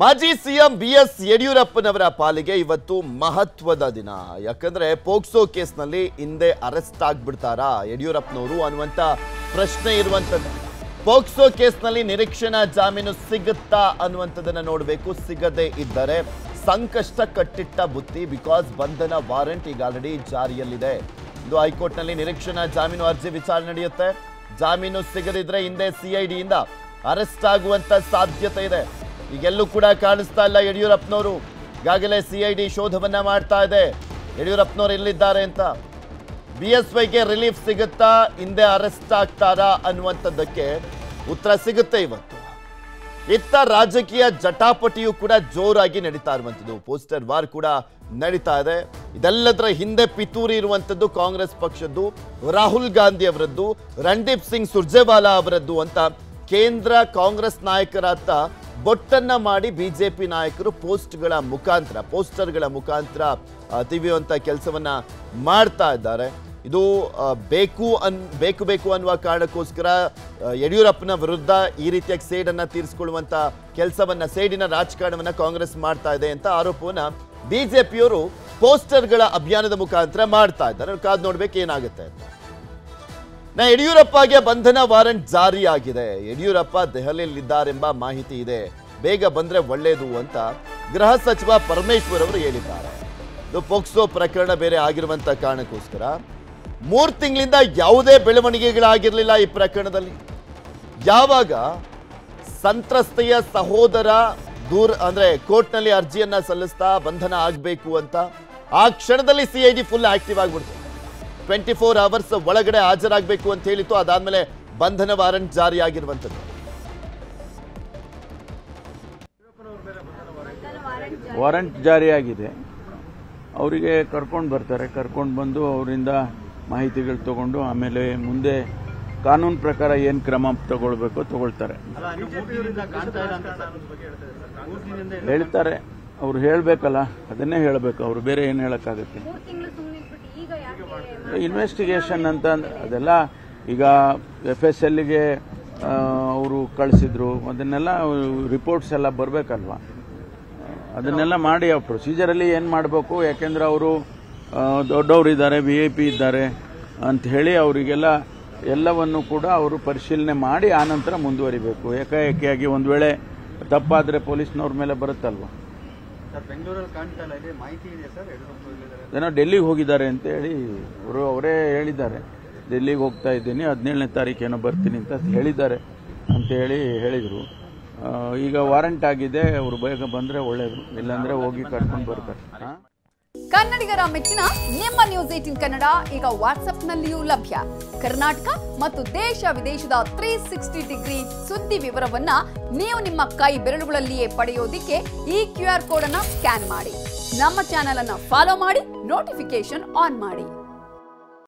ಮಾಜಿ CM BS ಯಡಿಯೂರಪ್ಪನವರ ಪಾಲಿಗೆ ಇವತ್ತು ಮಹತ್ವದ ದಿನ. ಯಾಕಂದ್ರೆ ಪೋಕ್ಸೋ ಕೇಸ್ನಲ್ಲಿ ಹಿಂದೆ ಅರೆಸ್ಟ್ ಆಗ್ಬಿಡ್ತಾರಾ ಯಡಿಯೂರಪ್ಪನವರು ಅನ್ನುವಂತ ಪ್ರಶ್ನೆ ಇರುವಂತದ್ದು. ಪೋಕ್ಸೋ ಕೇಸ್ನಲ್ಲಿ ನಿರೀಕ್ಷಣಾ ಜಾಮೀನು ಸಿಗುತ್ತಾ ಅನ್ನುವಂಥದ್ದನ್ನ ನೋಡಬೇಕು. ಸಿಗದೇ ಇದ್ದರೆ ಸಂಕಷ್ಟ ಕಟ್ಟಿಟ್ಟ ಬುತ್ತಿ. ಬಿಕಾಸ್ ಬಂಧನ ವಾರೆಂಟ್ ಈಗ ಆಲ್ರೆಡಿ ಜಾರಿಯಲ್ಲಿದೆ. ಇದು ಹೈಕೋರ್ಟ್ನಲ್ಲಿ ನಿರೀಕ್ಷಣಾ ಜಾಮೀನು ಅರ್ಜಿ ವಿಚಾರಣೆ ನಡೆಯುತ್ತೆ. ಜಾಮೀನು ಸಿಗದಿದ್ರೆ ಹಿಂದೆ ಸಿಐಡಿಯಿಂದ ಅರೆಸ್ಟ್ ಆಗುವಂತ ಸಾಧ್ಯತೆ ಇದೆ. ಈಗೆಲ್ಲೂ ಕೂಡ ಕಾಣಿಸ್ತಾ ಇಲ್ಲ ಯಡಿಯೂರಪ್ಪನವರು. ಈಗಾಗಲೇ ಸಿಐಡಿ ಶೋಧವನ್ನ ಮಾಡ್ತಾ ಇದೆ ಯಡಿಯೂರಪ್ಪನವರು ಎಲ್ಲಿದ್ದಾರೆ ಅಂತ. ಬಿಎಸ್ವೈಗೆ ರಿಲೀಫ್ ಸಿಗುತ್ತಾ, ಹಿಂದೆ ಅರೆಸ್ಟ್ ಆಗ್ತಾರಾ ಅನ್ನುವಂಥದ್ದಕ್ಕೆ ಉತ್ತರ ಸಿಗುತ್ತೆ ಇವತ್ತು. ಇತ್ತ ರಾಜಕೀಯ ಜಟಾಪಟಿಯು ಕೂಡ ಜೋರಾಗಿ ನಡೀತಾ ಇರುವಂಥದ್ದು. ಪೋಸ್ಟರ್ ವಾರ್ ಕೂಡ ನಡೀತಾ ಇದೆ. ಇದೆಲ್ಲದರ ಹಿಂದೆ ಪಿತೂರಿ ಇರುವಂಥದ್ದು ಕಾಂಗ್ರೆಸ್ ಪಕ್ಷದ್ದು, ರಾಹುಲ್ ಗಾಂಧಿ ಅವರದ್ದು, ರಣದೀಪ್ ಸಿಂಗ್ ಸುರ್ಜೇವಾಲಾ ಅವರದ್ದು ಅಂತ ಕೇಂದ್ರ ಕಾಂಗ್ರೆಸ್ ನಾಯಕರಾದ ಬೊಟ್ಟನ್ನ ಮಾಡಿ ಬಿಜೆಪಿ ನಾಯಕರು ಪೋಸ್ಟರ್ಗಳ ಮುಖಾಂತರ ತಿವಿಯುವಂತ ಕೆಲಸವನ್ನ ಮಾಡ್ತಾ ಇದ್ದಾರೆ. ಇದು ಬೇಕು ಅನ್ನುವ ಕಾರಣಕ್ಕೋಸ್ಕರ ಯಡಿಯೂರಪ್ಪನ ವಿರುದ್ಧ ಈ ರೀತಿಯಾಗಿ ಸೇಡನ್ನ ತೀರಿಸಿಕೊಳ್ಳುವಂತ ಕೆಲಸವನ್ನ, ಸೇಡಿನ ರಾಜಕಾರಣವನ್ನ ಕಾಂಗ್ರೆಸ್ ಮಾಡ್ತಾ ಇದೆ ಅಂತ ಆರೋಪವನ್ನ ಬಿಜೆಪಿಯವರು ಪೋಸ್ಟರ್ಗಳ ಅಭಿಯಾನದ ಮುಖಾಂತರ ಮಾಡ್ತಾ ಇದ್ದಾರೆ. ಕಾದು ನೋಡ್ಬೇಕು ಏನಾಗುತ್ತೆ ಅಂತ. ಯಡಿಯೂರಪ್ಪಗೆ ಬಂಧನ ವಾರೆಂಟ್ ಜಾರಿಯಾಗಿದೆ. ಯಡಿಯೂರಪ್ಪ ದೆಹಲಿಯಲ್ಲಿದ್ದಾರೆಂಬ ಮಾಹಿತಿ ಇದೆ. ಬೇಗ ಬಂದ್ರೆ ಒಳ್ಳೆಯದು ಅಂತ ಗೃಹ ಸಚಿವ ಪರಮೇಶ್ವರ್ ಅವರು ಹೇಳಿದ್ದಾರೆ. ಇದು ಪೋಕ್ಸೋ ಪ್ರಕರಣ ಬೇರೆ ಆಗಿರುವಂತ ಕಾರಣಕ್ಕೋಸ್ಕರ 3 ತಿಂಗಳಿಂದ ಯಾವುದೇ ಬೆಳವಣಿಗೆಗಳಾಗಿರಲಿಲ್ಲ ಈ ಪ್ರಕರಣದಲ್ಲಿ. ಯಾವಾಗ ಸಂತ್ರಸ್ತೆಯ ಸಹೋದರ ಕೋರ್ಟ್ನಲ್ಲಿ ಅರ್ಜಿಯನ್ನ ಸಲ್ಲಿಸ್ತಾ ಬಂಧನ ಆಗಬೇಕು ಅಂತ, ಆ ಕ್ಷಣದಲ್ಲಿ ಸಿಐಡಿ ಫುಲ್ ಆಕ್ಟಿವ್ ಆಗ್ಬಿಡ್ತು. 24 ಅವರ್ಸ್ ಒಳಗಡೆ ಹಾಜರಾಗಬೇಕು ಅಂತ ಹೇಳಿತ್ತು. ಅದಾದ್ಮೇಲೆ ಬಂಧನ ವಾರೆಂಟ್ ಜಾರಿಯಾಗಿರುವಂಥದ್ದು. ವಾರೆಂಟ್ ಜಾರಿಯಾಗಿದೆ. ಅವರಿಗೆ ಕರ್ಕೊಂಡು ಬರ್ತಾರೆ. ಕರ್ಕೊಂಡು ಬಂದು ಅವರಿಂದ ಮಾಹಿತಿಗಳು ತಗೊಂಡು ಆಮೇಲೆ ಮುಂದೆ ಕಾನೂನು ಪ್ರಕಾರ ಏನು ಕ್ರಮ ತಗೊಳ್ಬೇಕು ತಗೊಳ್ತಾರೆ. ಹೇಳ್ತಾರೆ, ಅವ್ರು ಹೇಳಬೇಕಲ್ಲ, ಅದನ್ನೇ ಹೇಳಬೇಕು. ಅವರು ಬೇರೆ ಏನು ಹೇಳಕ್ಕಾಗತ್ತೆ? ಇನ್ವೆಸ್ಟಿಗೇಷನ್ ಅಂತ ಅದೆಲ್ಲ ಈಗ FSLಗೆ ಅವರು ಕಳಿಸಿದ್ರು. ಅದನ್ನೆಲ್ಲ ರಿಪೋರ್ಟ್ಸ್ ಎಲ್ಲ ಬರಬೇಕಲ್ವಾ? ಅದನ್ನೆಲ್ಲ ಮಾಡಿ ಆ ಪ್ರೊಸೀಜರಲ್ಲಿ ಏನು ಮಾಡಬೇಕು. ಯಾಕೆಂದ್ರೆ ಅವರು ದೊಡ್ಡವರು ಇದ್ದಾರೆ, VIP ಇದ್ದಾರೆ ಅಂತ ಹೇಳಿ ಅವರಿಗೆಲ್ಲ ಎಲ್ಲವನ್ನು ಕೂಡ ಅವರು ಪರಿಶೀಲನೆ ಮಾಡಿ ಆನಂತರ ಮುಂದುವರಿಬೇಕು. ಏಕಾಏಕಿಯಾಗಿ ಒಂದು ವೇಳೆ ತಪ್ಪಾದರೆ ಪೊಲೀಸ್ನವ್ರ ಮೇಲೆ ಬರುತ್ತಲ್ವಾ? ಏನೋ ಡೆಲ್ಲಿಗೆ ಹೋಗಿದ್ದಾರೆ ಅಂತ ಹೇಳಿ ಅವರೇ ಹೇಳಿದ್ದಾರೆ. ಡೆಲ್ಲಿಗೆ ಹೋಗ್ತಾ ಇದ್ದೀನಿ, 17ನೇ ತಾರೀಕೇನೋ ಬರ್ತೀನಿ ಅಂತ ಹೇಳಿದ್ದಾರೆ ಅಂತ ಹೇಳಿದರು. ಈಗ ವಾರೆಂಟ್ ಆಗಿದೆ. ಅವರು ಬೇಗ ಬಂದ್ರೆ ಒಳ್ಳೇದು, ಇಲ್ಲಾಂದ್ರೆ ಹೋಗಿ ಕರ್ಕೊಂಡು ಬರ್ತಾರೆ. ಕನ್ನಡಿಗರ ಮೆಚ್ಚಿನ ನಿಮ್ಮ ನ್ಯೂಸ್ 18 ಕನ್ನಡ ಈಗ ವಾಟ್ಸ್ಆಪ್ನಲ್ಲಿಯೂ ಲಭ್ಯ. ಕರ್ನಾಟಕ ಮತ್ತು ದೇಶ ವಿದೇಶದ 360 ಡಿಗ್ರಿ ಸುದ್ದಿ ವಿವರವನ್ನ ನೀವು ನಿಮ್ಮ ಕೈ ಬೆರಳುಗಳಲ್ಲಿಯೇ ಪಡೆಯೋದಿಕ್ಕೆ ಈ QR ಕೋಡ್ ಅನ್ನ ಸ್ಕ್ಯಾನ್ ಮಾಡಿ. ನಮ್ಮ ಚಾನೆಲ್ ಅನ್ನ ಫಾಲೋ ಮಾಡಿ, ನೋಟಿಫಿಕೇಶನ್ ಆನ್ ಮಾಡಿ.